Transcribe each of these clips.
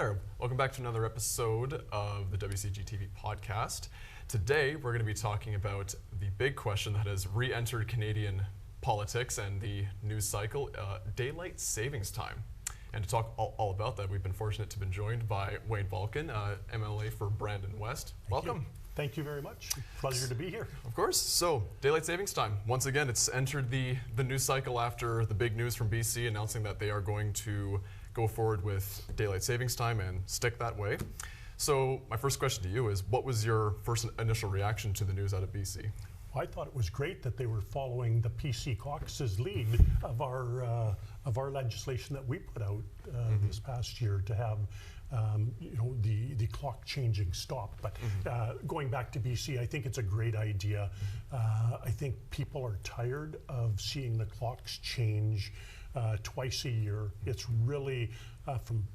there. Welcome back to another episode of the WCG TV podcast. Today, we're going to be talking about the big question that has re-entered Canadian politics and the news cycle, daylight savings time. And to talk all about that, we've been fortunate to be joined by Wayne Balcaen, MLA for Brandon West. Welcome. Thank you very much. Pleasure to be here. Of course. So, daylight savings time. Once again, it's entered the news cycle after the big news from BC announcing that they are going to go forward with daylight savings time and stick that way. So, my first question to you is, what was your first initial reaction to the news out of BC? I thought it was great that they were following the PC caucus's lead of our legislation that we put out this past year to have the clock changing stop. But going back to BC, I think it's a great idea. I think people are tired of seeing the clocks change twice a year. It's really,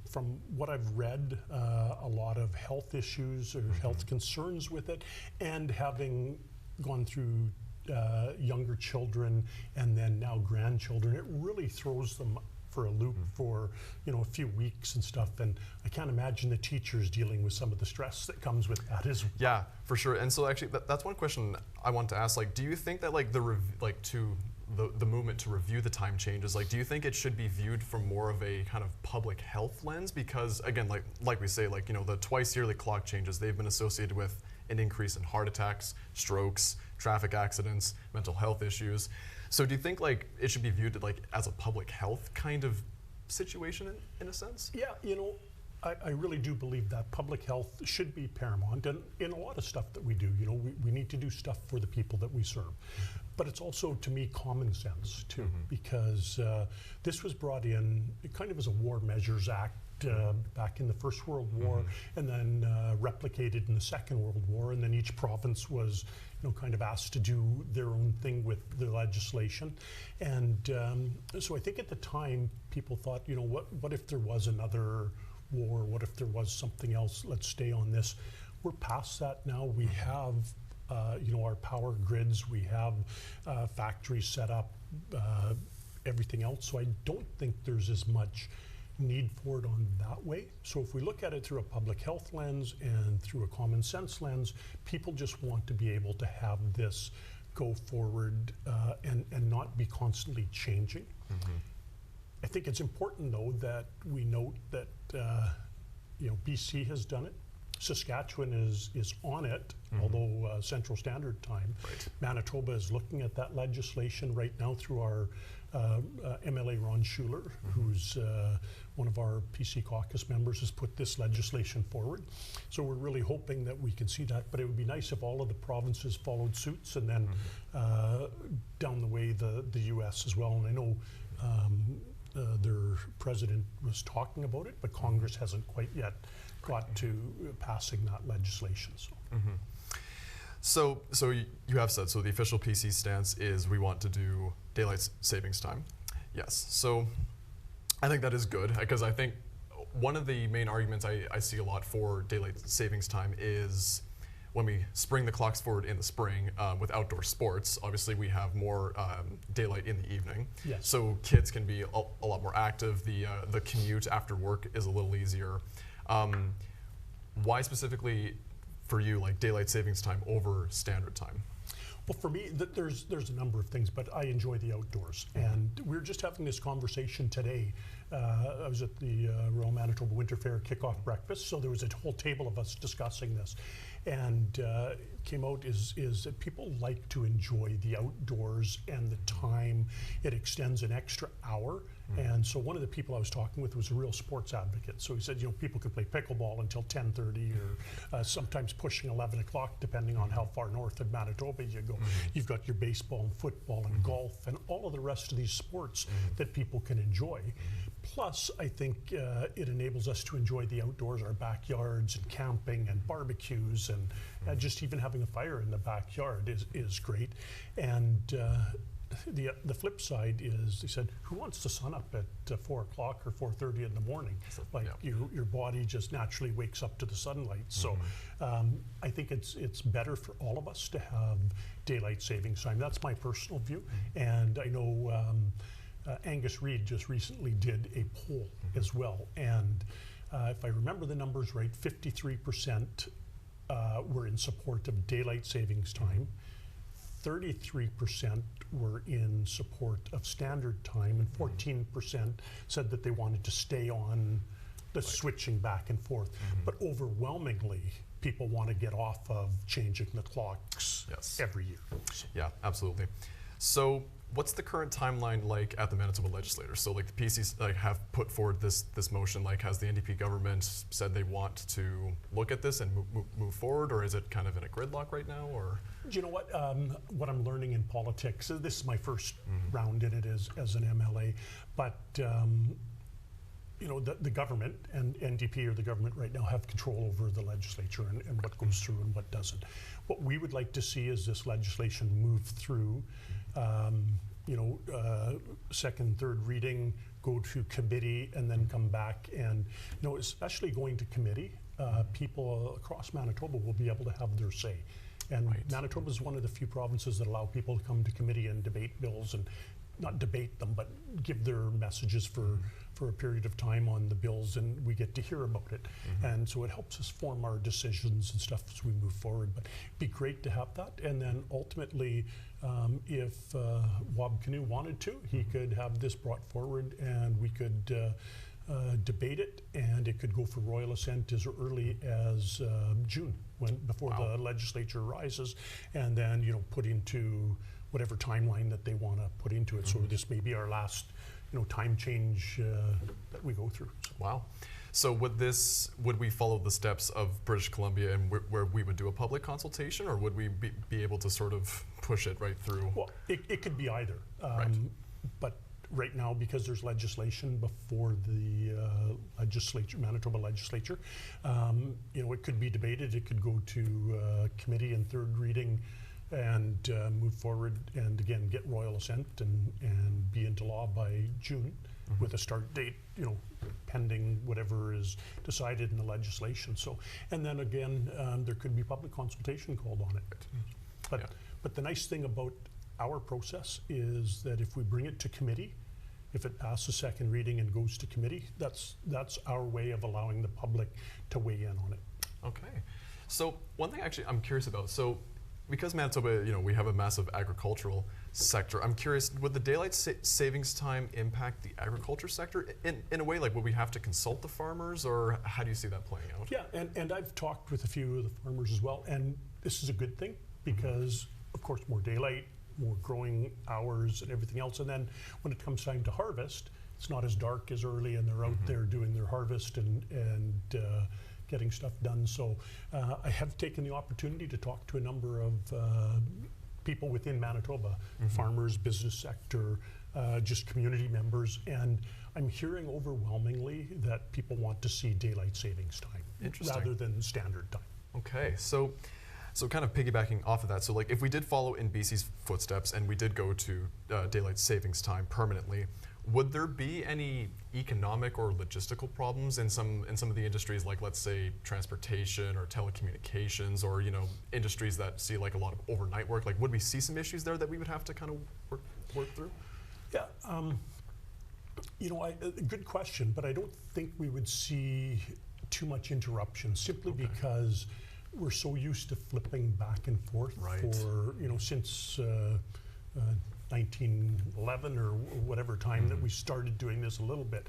from what I've read, a lot of health issues or health concerns with it, and having gone through younger children and then now grandchildren, it really throws them for a loop for a few weeks and stuff. And I can't imagine the teachers dealing with some of the stress that comes with that as well. Yeah, for sure. And so actually, that's one question I want to ask. Like, do you think that the movement to review the time changes, do you think it should be viewed from more of a kind of public health lens? Because again, like we say, the twice yearly clock changes, they've been associated with an increase in heart attacks, strokes, traffic accidents, mental health issues. So do you think it should be viewed as a public health kind of situation in a sense? Yeah, I really do believe that public health should be paramount, and in a lot of stuff that we do, we need to do stuff for the people that we serve. But it's also, to me, common sense too, because this was brought in kind of as a War Measures Act back in the First World War, and then replicated in the Second World War, and then each province was kind of asked to do their own thing with the legislation. And so I think at the time people thought, what if there was another war? What if there was something else? Let's stay on this. We're past that now. We have our power grids, we have factories set up, everything else. So I don't think there's as much need for it on that way. So if we look at it through a public health lens and through a common sense lens, people just want to be able to have this go forward and not be constantly changing. I think it's important, though, that we note that BC has done it. Saskatchewan is on it, although Central Standard Time. Right. Manitoba is looking at that legislation right now through our MLA Ron Schuler, who's one of our PC caucus members, has put this legislation forward. So we're really hoping that we can see that, but it would be nice if all of the provinces followed suits, and then down the way the US as well. And I know their president was talking about it, but Congress hasn't quite yet got to passing that legislation. So you have said, so the official PC stance is we want to do daylight savings time. Yes. So I think that is good, because I think one of the main arguments I see a lot for daylight savings time is when we spring the clocks forward in the spring with outdoor sports, obviously we have more daylight in the evening. Yes. So kids can be a lot more active. The commute after work is a little easier. Why specifically for you, daylight savings time over standard time? Well, for me, there's a number of things, but I enjoy the outdoors. And we were just having this conversation today. I was at the Royal Manitoba Winter Fair kickoff breakfast, so there was a whole table of us discussing this. And came out is that people like to enjoy the outdoors and the time. It extends an extra hour. And so one of the people I was talking with was a real sports advocate. So he said, people can play pickleball until 10:30 or sometimes pushing 11 o'clock, depending on how far north of Manitoba you go. You've got your baseball and football and golf and all of the rest of these sports that people can enjoy. Plus, I think it enables us to enjoy the outdoors, our backyards and camping and barbecues, and just even having a fire in the backyard is great. And the flip side is, they said, who wants to sun up at 4 o'clock or 4:30 in the morning? Your body just naturally wakes up to the sunlight. So I think it's better for all of us to have daylight savings time. That's my personal view. And I know Angus Reid just recently did a poll as well, and if I remember the numbers right, 53% were in support of daylight savings time. 33% were in support of standard time, and 14% said that they wanted to stay on the switching back and forth. But overwhelmingly, people want to get off of changing the clocks every year. So. Yeah, absolutely. So what's the current timeline like at the Manitoba legislature? So like the PCs have put forward this motion, like has the NDP government said they want to look at this and move forward, or is it kind of in a gridlock right now, or? You know what I'm learning in politics, this is my first round in it as an MLA, but you know, the government and NDP or the government right now have control over the legislature and what goes through and what doesn't. What we would like to see is this legislation move through, you know, second, third reading, go to committee, and then come back. And, you know, especially going to committee, people across Manitoba will be able to have their say. And Manitoba is one of the few provinces that allow people to come to committee and debate bills, and not debate them, but give their messages for a period of time on the bills, and we get to hear about it. And so it helps us form our decisions and stuff as we move forward. But it'd be great to have that. And then ultimately, if Wab Canoe wanted to, he could have this brought forward, and we could debate it, and it could go for royal assent as early as June, before the legislature rises, and then, you know, put into whatever timeline that they want to put into it. So this may be our last, you know, time change that we go through. So. Wow. So would we follow the steps of British Columbia, and where we would do a public consultation, or would we be able to sort of push it right through? Well, it could be either. But right now, because there's legislation before the Manitoba legislature, you know, it could be debated. It could go to committee and third reading, and move forward, and again get royal assent and be into law by June, with a start date, you know, pending whatever is decided in the legislation. So, and then again, there could be public consultation called on it. But the nice thing about our process is that if we bring it to committee, if it passes second reading and goes to committee, that's our way of allowing the public to weigh in on it. Okay. So one thing actually I'm curious about, so because Manitoba, you know, we have a massive agricultural sector, I'm curious, would the daylight savings time impact the agriculture sector in a way? Like, would we have to consult the farmers, or how do you see that playing out? Yeah, and I've talked with a few of the farmers as well, and this is a good thing because, of course, more daylight, more growing hours and everything else. And then when it comes time to harvest, it's not as dark as early, and they're out there doing their harvest and getting stuff done. So I have taken the opportunity to talk to a number of people within Manitoba, farmers, business sector, just community members, and I'm hearing overwhelmingly that people want to see daylight savings time rather than standard time. Okay, so kind of piggybacking off of that, so like if we did follow in BC's footsteps and we did go to daylight savings time permanently, would there be any economic or logistical problems in some of the industries, like let's say transportation or telecommunications, or, you know, industries that see like a lot of overnight work? Like, would we see some issues there that we would have to kind of work through? Yeah, you know, good question, but I don't think we would see too much interruption, simply because we're so used to flipping back and forth for, you know, since 1911 or whatever time that we started doing this a little bit.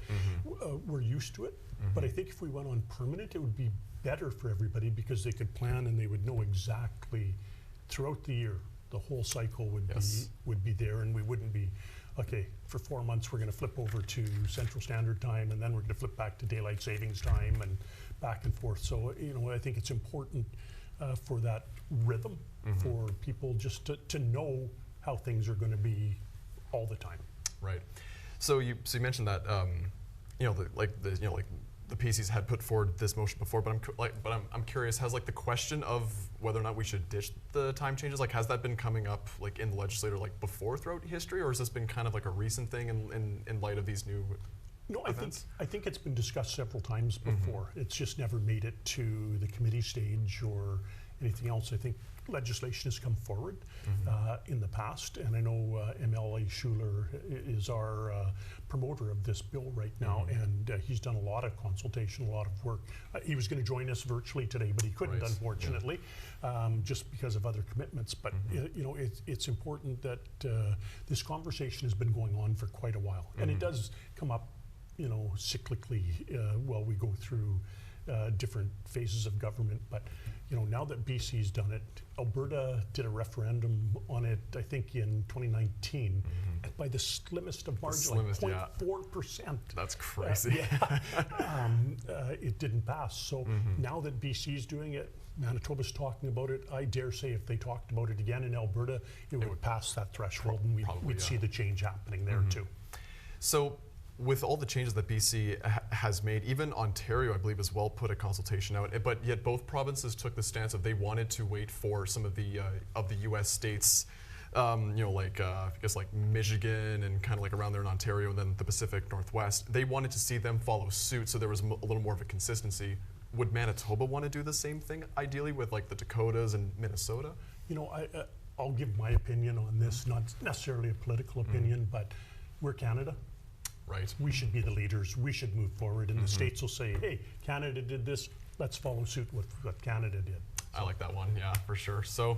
We're used to it, but I think if we went on permanent, it would be better for everybody, because they could plan and they would know exactly throughout the year, the whole cycle would be there, and we wouldn't be, okay, for 4 months we're going to flip over to Central Standard Time, and then we're going to flip back to daylight savings time, and back and forth. So, you know, I think it's important for that rhythm, for people just to know how things are going to be all the time. Right. So you mentioned that you know, the PCs had put forward this motion before, but I'm curious, has like the question of whether or not we should ditch the time changes, like has that been coming up like in the legislature like before throughout history, or has this been kind of like a recent thing in light of these new events? I think it's been discussed several times before. It's just never made it to the committee stage or anything else. I think legislation has come forward in the past, and I know MLA Schuler is our promoter of this bill right now, and he's done a lot of consultation, a lot of work. He was going to join us virtually today, but he couldn't, unfortunately, just because of other commitments. But you know, it's important that this conversation has been going on for quite a while, and it does come up, you know, cyclically while we go through different phases of government. But you know, now that BC's done it, Alberta did a referendum on it, I think in 2019, and by the slimmest of margins, like 0.4%. That's crazy. It didn't pass. So now that BC's doing it, Manitoba's talking about it, I dare say if they talked about it again in Alberta, it would pass that threshold, and we'd see the change happening there too. So with all the changes that BC has made, even Ontario, I believe, as well put a consultation out. But yet both provinces took the stance of they wanted to wait for some of the U.S. states, you know, like I guess like Michigan and kind of like around there in Ontario, and then the Pacific Northwest. They wanted to see them follow suit, so there was a little more of a consistency. Would Manitoba want to do the same thing, ideally, with like the Dakotas and Minnesota? You know, I'll give my opinion on this, not necessarily a political opinion, but we're Canada. Right. We should be the leaders. We should move forward, and the states will say, "Hey, Canada did this. Let's follow suit with what Canada did." So. I like that one. Yeah, for sure. So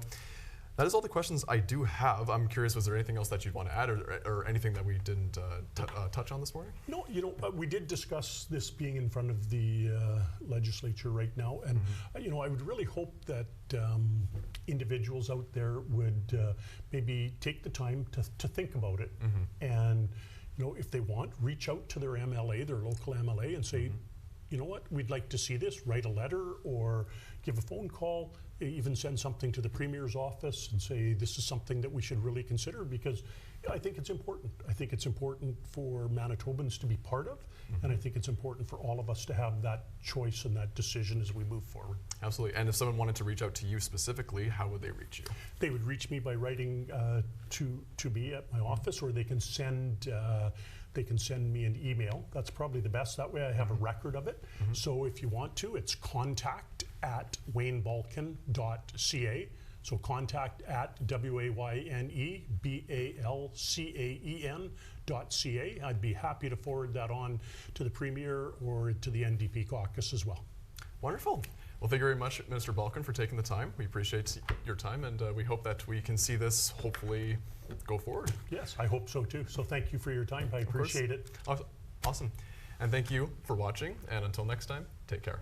that is all the questions I do have. I'm curious, was there anything else that you'd want to add, or anything that we didn't touch on this morning? No, you know, we did discuss this being in front of the legislature right now, and you know, I would really hope that individuals out there would maybe take the time to think about it, and you know, if they want, reach out to their MLA, their local MLA, and say, you know what, we'd like to see this, write a letter or give a phone call, even send something to the Premier's office and say, this is something that we should really consider, because I think it's important. I think it's important for Manitobans to be part of, and I think it's important for all of us to have that choice and that decision as we move forward. Absolutely. And if someone wanted to reach out to you specifically, how would they reach you? They would reach me by writing to me at my office, or they can send me an email. That's probably the best. That way I have a record of it. So if you want to, it's contact@waynebalcaen.ca. So contact at WAYNEBALCAEN.ca. I'd be happy to forward that on to the Premier or to the NDP caucus as well. Wonderful. Well, thank you very much, Minister Balcaen, for taking the time. We appreciate your time, and we hope that we can see this hopefully go forward. Yes, I hope so too. So thank you for your time. I appreciate it. Awesome. And thank you for watching, and until next time, take care.